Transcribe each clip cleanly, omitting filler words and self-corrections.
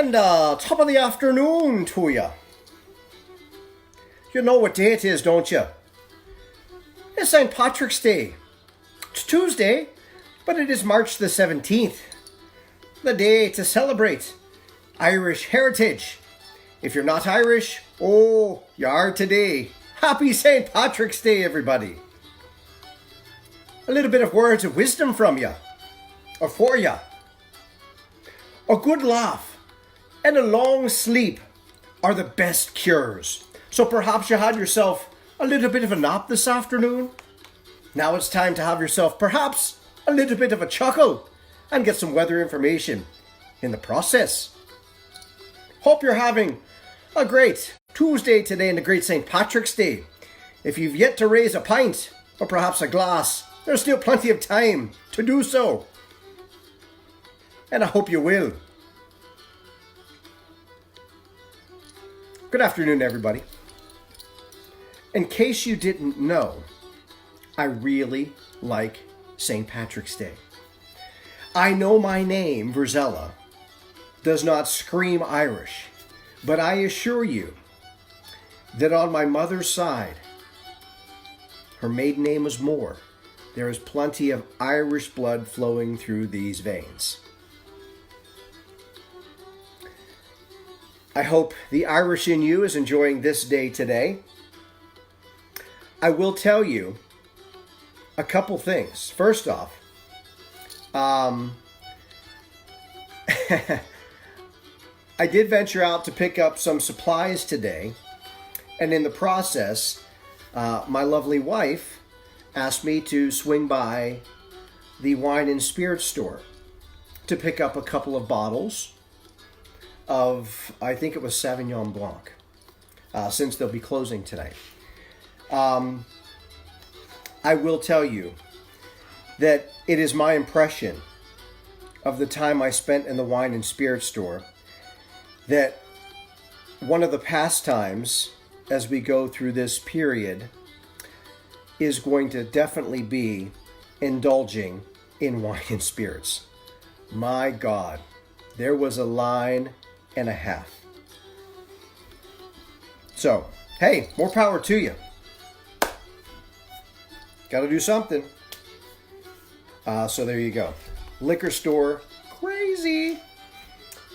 And top of the afternoon to you. You know what day it is, don't you? It's St. Patrick's Day. It's Tuesday, but it is March the 17th. The day to celebrate Irish heritage. If you're not Irish, oh, you are today. Happy St. Patrick's Day, everybody. A little bit of words of wisdom from you, or for you. A good laugh and a long sleep are the best cures. So perhaps you had yourself a little bit of a nap this afternoon. Now it's time to have yourself perhaps a little bit of a chuckle and get some weather information in the process. Hope you're having a great Tuesday today and a great St. Patrick's Day. If you've yet to raise a pint or perhaps a glass, there's still plenty of time to do so. And I hope you will. Good afternoon, everybody. In case you didn't know, I really like St. Patrick's Day. I know my name, Verzella, does not scream Irish, but I assure you that on my mother's side, her maiden name was Moore. There is plenty of Irish blood flowing through these veins. I hope the Irish in you is enjoying this day today. I will tell you a couple things. First off, I did venture out to pick up some supplies today, and in the process, my lovely wife asked me to swing by the wine and spirit store to pick up a couple of bottles of, I think it was Sauvignon Blanc, since they'll be closing tonight. I will tell you that it is my impression of the time I spent in the wine and spirit store that one of the pastimes as we go through this period is going to definitely be indulging in wine and spirits. My God, there was a line and a half. So, hey, more power to you. Got to do something. So there you go. Liquor store, crazy.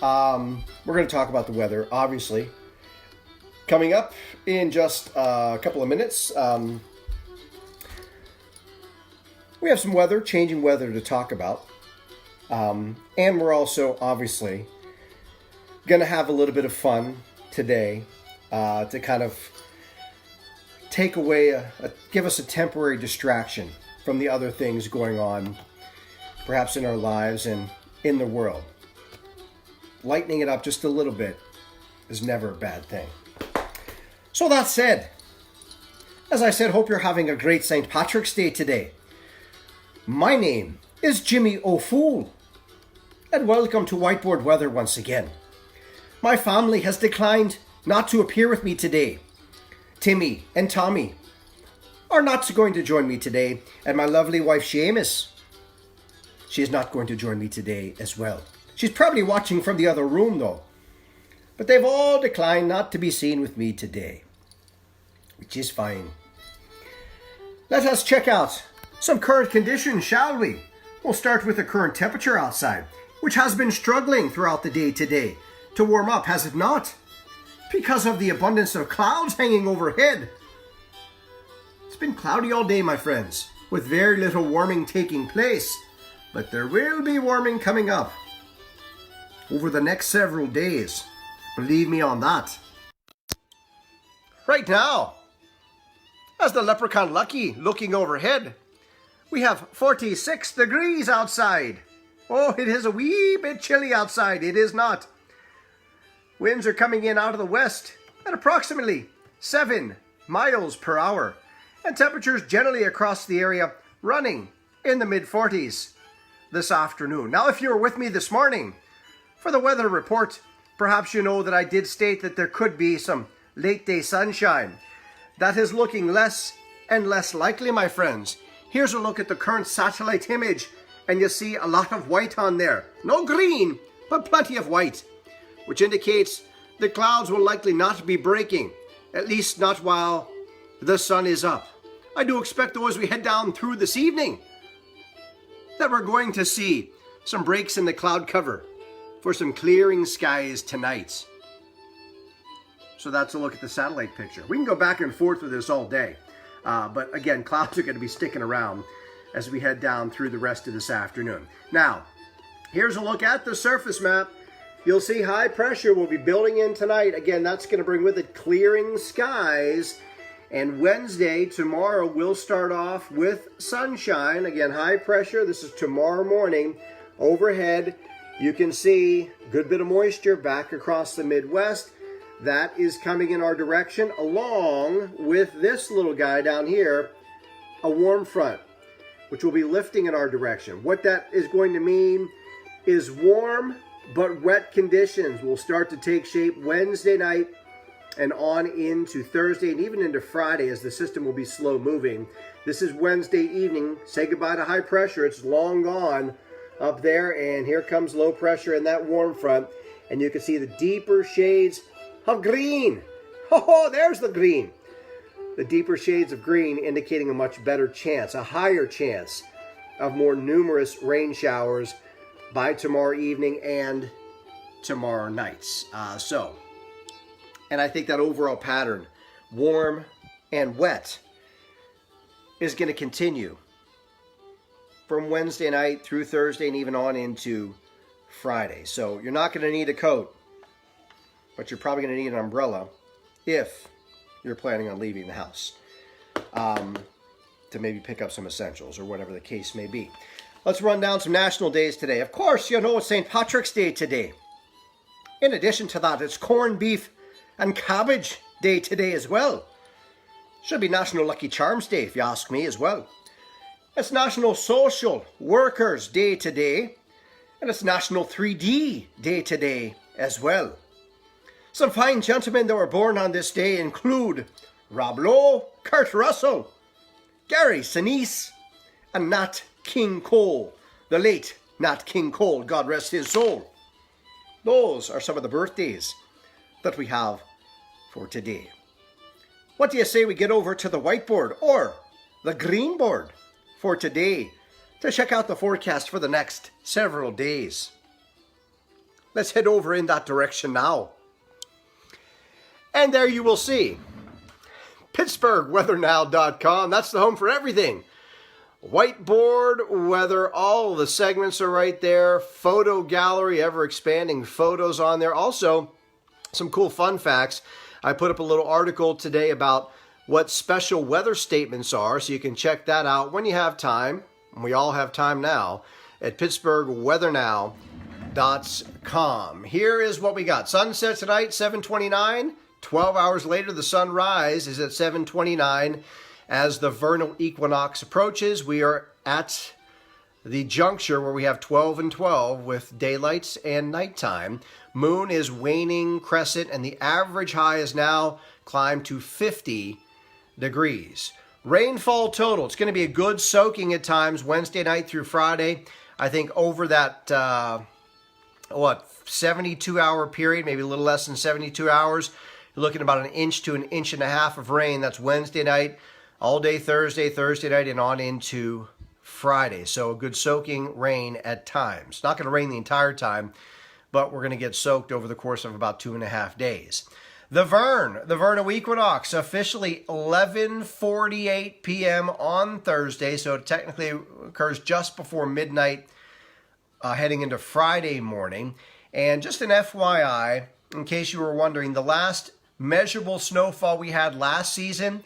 We're going to talk about the weather, obviously. Coming up in just a couple of minutes. We have some weather, changing weather to talk about. And we're also, obviously, going to have a little bit of fun today to kind of take away, give us a temporary distraction from the other things going on, perhaps in our lives and in the world. Lightening it up just a little bit is never a bad thing. So that said, as I said, hope you're having a great St. Patrick's Day today. My name is Jimmy O'Fool, and welcome to WhiteBoard Weather once again. My family has declined not to appear with me today. Timmy and Tommy are not going to join me today, and my lovely wife Seamus, she is not going to join me today as well. She's probably watching from the other room though. But they've all declined not to be seen with me today, which is fine. Let us check out some current conditions, shall we? We'll start with the current temperature outside, which has been struggling throughout the day today to warm up, has it not? Because of the abundance of clouds hanging overhead. It's been cloudy all day, my friends, with very little warming taking place, but there will be warming coming up over the next several days. Believe me on that. Right now, as the Leprechaun Lucky looking overhead, we have 46 degrees outside. Oh, it is a wee bit chilly outside, it is not. Winds are coming in out of the west at approximately 7 miles per hour, and temperatures generally across the area running in the mid-40s this afternoon. Now, if you were with me this morning for the weather report, perhaps you know that I did state that there could be some late day sunshine. That is looking less and less likely, my friends. Here's a look at the current satellite image, and you see a lot of white on there. No green, but plenty of white. which indicates the clouds will likely not be breaking, at least not while the sun is up. I do expect, though, as we head down through this evening, that we're going to see some breaks in the cloud cover for some clearing skies tonight. So that's a look at the satellite picture. We can go back and forth with this all day. But again, clouds are going to be sticking around as we head down through the rest of this afternoon. Now, here's a look at the surface map. You'll see high pressure will be building in tonight. Again, that's going to bring with it clearing skies. And Wednesday, tomorrow, we'll start off with sunshine. Again, high pressure. This is tomorrow morning. Overhead, you can see a good bit of moisture back across the Midwest. That is coming in our direction, along with this little guy down here, a warm front, which will be lifting in our direction. What that is going to mean is warm but wet conditions will start to take shape Wednesday night and on into Thursday and even into Friday as the system will be slow moving. This is Wednesday evening. Say goodbye to high pressure. It's long gone up there, and here comes low pressure in that warm front, and you can see the deeper shades of green. Oh, there's the green. The deeper shades of green indicating a much better chance, a higher chance of more numerous rain showers by tomorrow evening and tomorrow nights. And I think that overall pattern, warm and wet, is going to continue from Wednesday night through Thursday and even on into Friday. So you're not going to need a coat, but you're probably going to need an umbrella if you're planning on leaving the house to maybe pick up some essentials or whatever the case may be. Let's run down some national days today. Of course, you know it's St. Patrick's Day today. In addition to that, it's corned beef and cabbage day today as well. Should be National Lucky Charms Day, if you ask me, as well. It's National Social Workers Day today. And it's National 3D Day today as well. Some fine gentlemen that were born on this day include Rob Lowe, Kurt Russell, Gary Sinise, and Nat King Cole. The late Nat King Cole, God rest his soul. Those are some of the birthdays that we have for today. What do you say we get over to the whiteboard or the green board for today to check out the forecast for the next several days? Let's head over in that direction now. And there you will see PittsburghWeatherNow.com. That's the home for everything. Whiteboard weather, all the segments are right there. Photo gallery, ever expanding photos on there. Also, some cool fun facts. I put up a little article today about what special weather statements are, so you can check that out when you have time. And we all have time now at PittsburghWeatherNow.com. Here is what we got. Sunset tonight, 7:29. 12 hours later, the sunrise is at 7:29. As the vernal equinox approaches, we are at the juncture where we have 12 and 12 with daylights and nighttime. Moon is waning crescent, and the average high is now climbed to 50 degrees. Rainfall total, it's going to be a good soaking at times Wednesday night through Friday. I think over that, 72-hour period, maybe a little less than 72 hours, you're looking about 1 inch to 1.5 inches of rain. That's Wednesday night, all day Thursday night, and on into Friday. So a good soaking rain at times. Not going to rain the entire time, but we're going to get soaked over the course of about 2.5 days. The vernal equinox, officially 11:48 p.m. on Thursday, so it technically occurs just before midnight heading into Friday morning. And just an FYI, in case you were wondering, the last measurable snowfall we had last season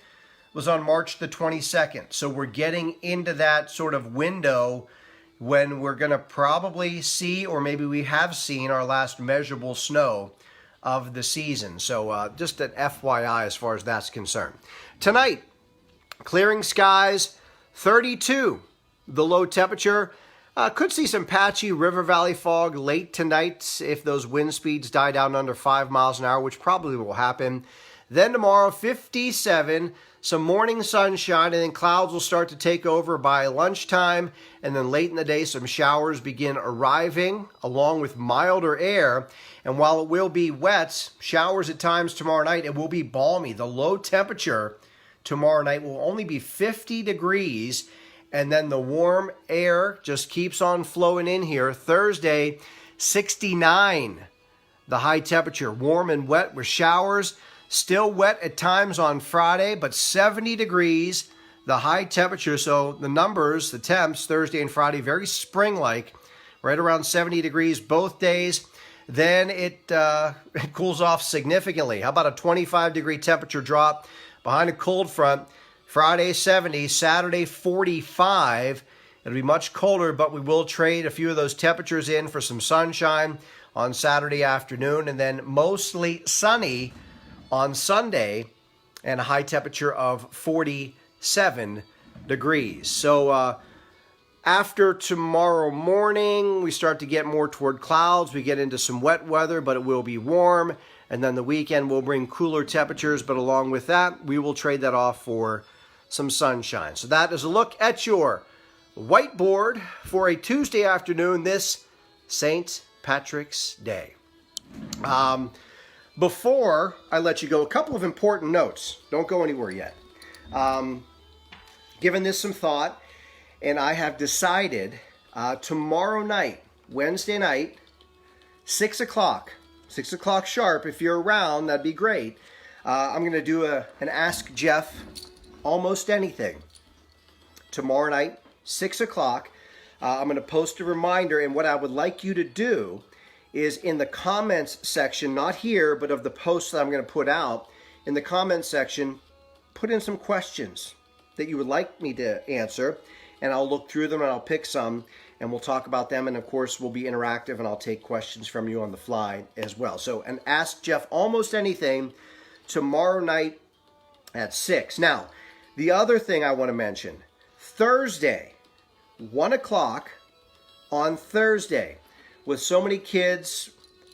was on March the 22nd. So we're getting into that sort of window when we're going to probably see, or maybe we have seen, our last measurable snow of the season. So just an FYI as far as that's concerned. Tonight, clearing skies, 32. The low temperature. Could see some patchy river valley fog late tonight if those wind speeds die down under 5 miles an hour, which probably will happen. Then tomorrow, 57, some morning sunshine, and then clouds will start to take over by lunchtime. And then late in the day, some showers begin arriving along with milder air. And while it will be wet, showers at times tomorrow night, it will be balmy. The low temperature tomorrow night will only be 50 degrees. And then the warm air just keeps on flowing in here. Thursday, 69, the high temperature, warm and wet with showers. Still wet at times on Friday, but 70 degrees, the high temperature. So the numbers, the temps, Thursday and Friday, very spring-like, right around 70 degrees both days. Then it cools off significantly. How about a 25-degree temperature drop behind a cold front? Friday, 70, Saturday, 45. It'll be much colder, but we will trade a few of those temperatures in for some sunshine on Saturday afternoon, and then mostly sunny on Sunday, and a high temperature of 47 degrees. So after tomorrow morning, we start to get more toward clouds. We get into some wet weather, but it will be warm. And then the weekend will bring cooler temperatures, but along with that, we will trade that off for some sunshine. So that is a look at your whiteboard for a Tuesday afternoon, this St. Patrick's Day. Before I let you go, a couple of important notes. Don't go anywhere yet. Given this some thought, and I have decided tomorrow night, Wednesday night, 6 o'clock sharp, if you're around, that'd be great. I'm going to do an Ask Jeff Almost Anything tomorrow night, 6 o'clock. I'm going to post a reminder, and what I would like you to do is in the comments section, not here, but of the post that I'm going to put out, in the comments section, put in some questions that you would like me to answer, and I'll look through them and I'll pick some, and we'll talk about them, and of course we'll be interactive, and I'll take questions from you on the fly as well. So an Ask Jeff Almost Anything tomorrow night at 6. Now, the other thing I want to mention, Thursday, 1 o'clock on Thursday, with so many kids,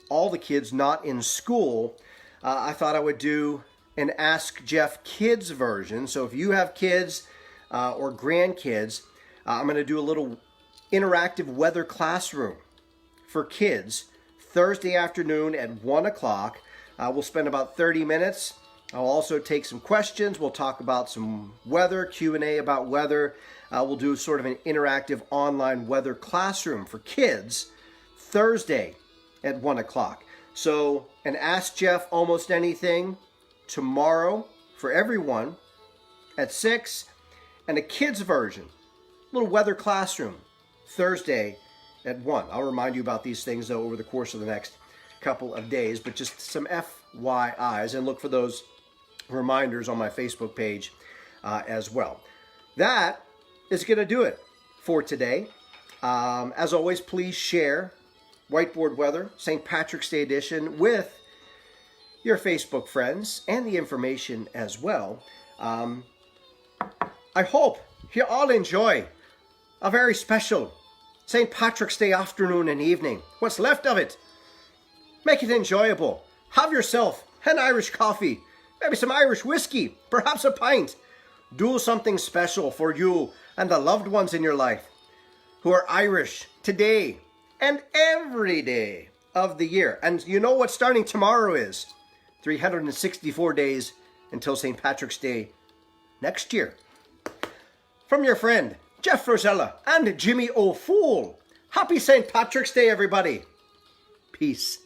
all the kids not in school, I thought I would do an Ask Jeff Kids version. So if you have kids or grandkids, I'm going to do a little interactive weather classroom for kids Thursday afternoon at 1 o'clock. We'll spend about 30 minutes. I'll also take some questions. We'll talk about some weather, Q&A about weather. We'll do sort of an interactive online weather classroom for kids Thursday at 1 o'clock. So an Ask Jeff Almost Anything tomorrow for everyone at 6, and a kids version, little weather classroom, Thursday at 1. I'll remind you about these things, though, over the course of the next couple of days, but just some FYIs, and look for those reminders on my Facebook page as well. That is going to do it for today. As always, please share Whiteboard Weather, St. Patrick's Day edition, with your Facebook friends and the information as well. I hope you all enjoy a very special St. Patrick's Day afternoon and evening. What's left of it. Make it enjoyable. Have yourself an Irish coffee, maybe some Irish whiskey, perhaps a pint. Do something special for you and the loved ones in your life who are Irish today and every day of the year. And you know what starting tomorrow is? 364 days until St. Patrick's Day next year. From your friend, Jeff Rosella and Jimmy O'Fool. Happy St. Patrick's Day, everybody. Peace.